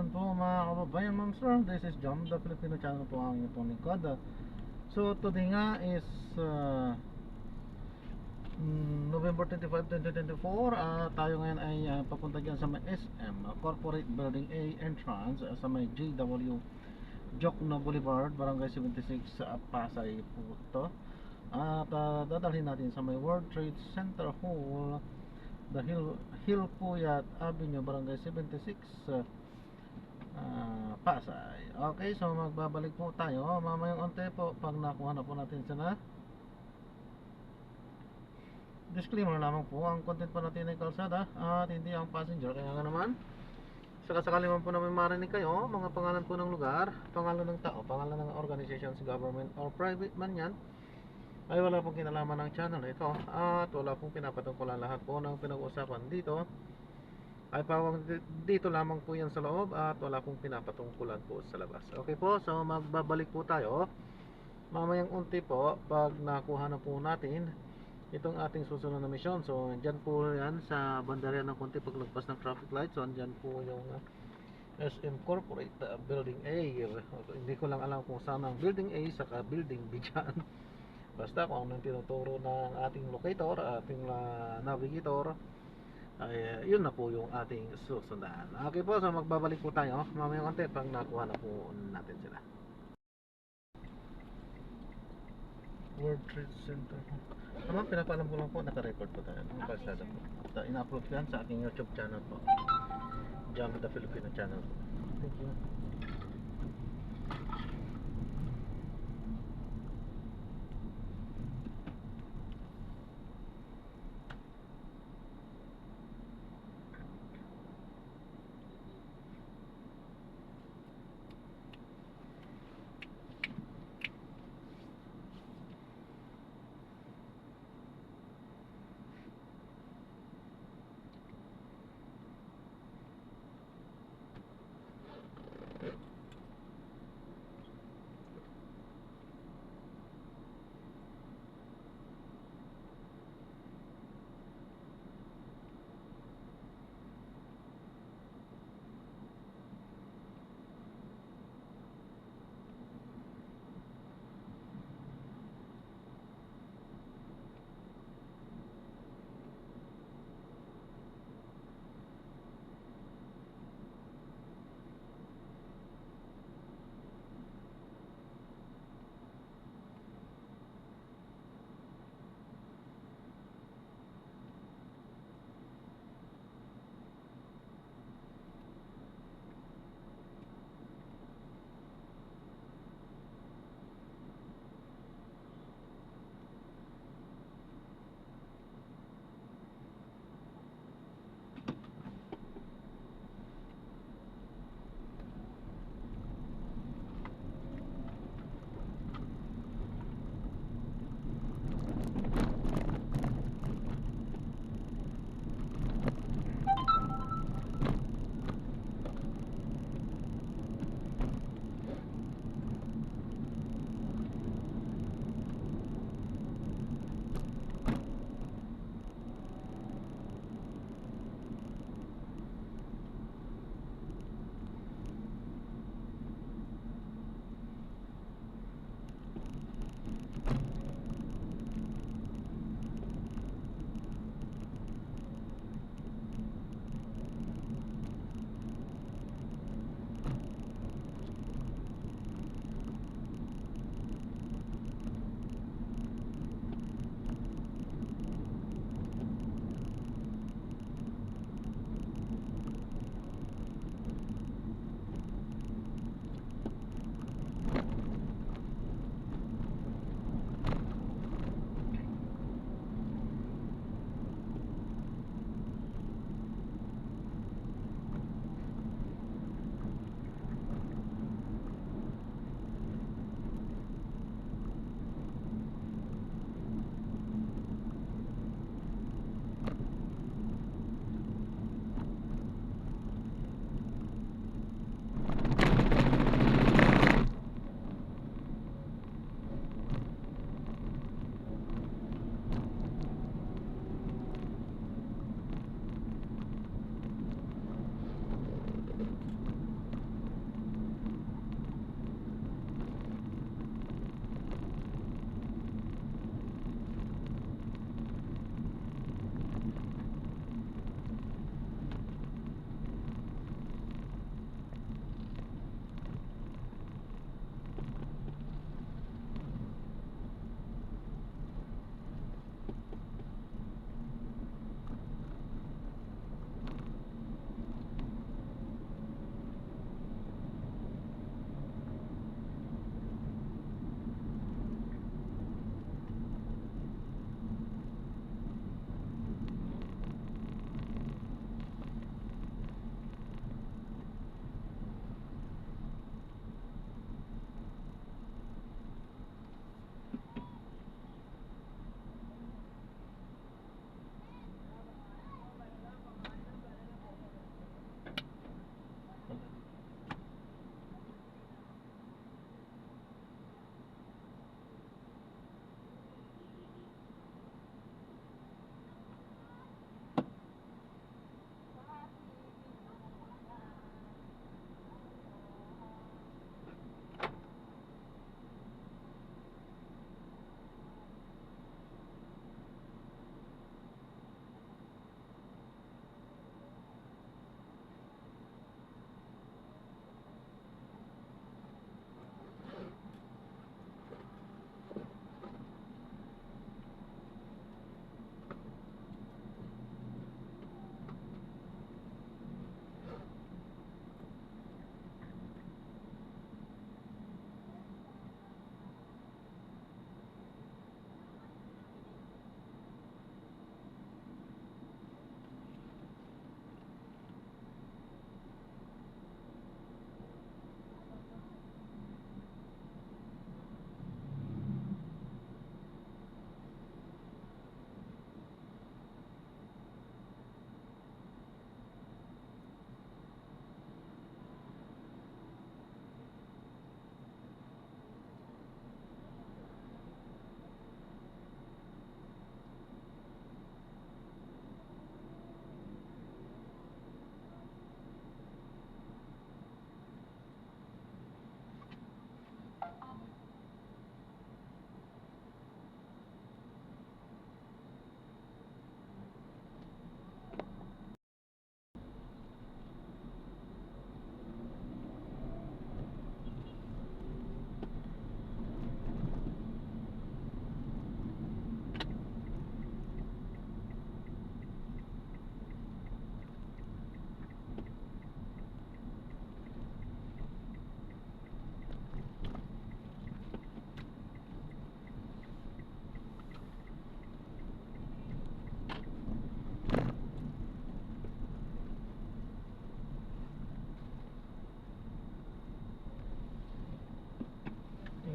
afternoon po mga kababayan, ma'am sir. This is John, the Filipino channel po ang inyong lingkod. So today nga is November 25, 2024. Tayo ngayon ay papunta dyan sa may SM Corporate Building A entrance sa may JW Jokno Boulevard, Barangay 76 sa Pasay po ito. At dadalhin natin sa may World Trade Center Hall, the Hilpuyat Avenue, Barangay 76, Pasay. Okay, so magbabalik po tayo mamayang onte po pag nakuha na po natin sila. Disclaimer lamang po, ang content po natin ay kalsada at hindi ang passenger. Kaya nga naman, sakasakali man po na may marinig kayo, mga pangalan po ng lugar, pangalan ng tao, pangalan ng organizations, government or private man yan, ay wala pong kinalaman ng channel ito. At wala pong pinapatungkulan. Lahat po ng pinag-uusapan dito ay pawang dito lamang po yan sa loob at wala pong pinapatungkulan po sa labas. Okay po, so magbabalik po tayo mamayang unti po pag nakuha na po natin itong ating susunod na mission. So dyan po yan sa bandarya ng konti paglagpas ng traffic light. So dyan po yung SM Corporate Building A. Hindi ko lang alam kung saan ang Building A saka Building B dyan. Basta kung anong tinuturo ng ating locator, ating navigator, ay yun na po yung ating susundan. Okay po, so magbabalik po tayo mamayang konti pag nakuha na po natin sila. World Trade Center. Pinapaalam ko lang po, naka-record po tayo ng kalsada po. At ina-upload ko yan sa aking YouTube channel po, Jam the Filipino channel po. Thank you.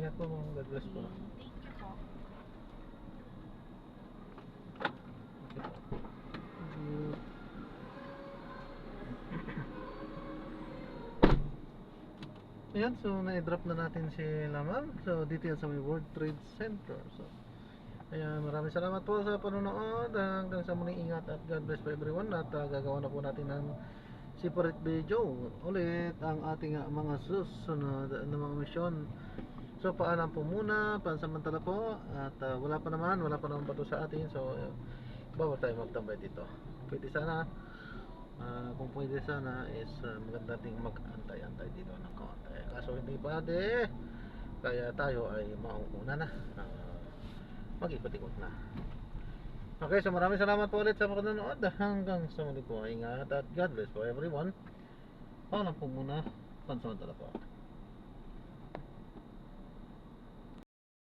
Ingat po ma'am. God bless po. Thank you po. Okay po. Mm. Ayan, so na-drop na natin si Lamang. So dito yan sa may World Trade Center. So ayan, maraming salamat po sa panonood. Hanggang sa muli, ingat at God bless po everyone. At gagawa na po natin ng separate video ulit ang ating mga susunod na mga misyon. So paalam po muna, pansamantala po. At wala pa naman bato sa atin. So bawal tayo magtambay dito. Pwede sana kung pwede sana is maganda ding mag-antay-antay dito ng konti. Kaso hindi pwede, kaya tayo ay mauuna na, mag-ikot-ikot na. Okay, so maraming salamat po ulit sa panonood. Hanggang sa muli po, ingat at God bless po everyone. Paalam po muna, pansamantala po.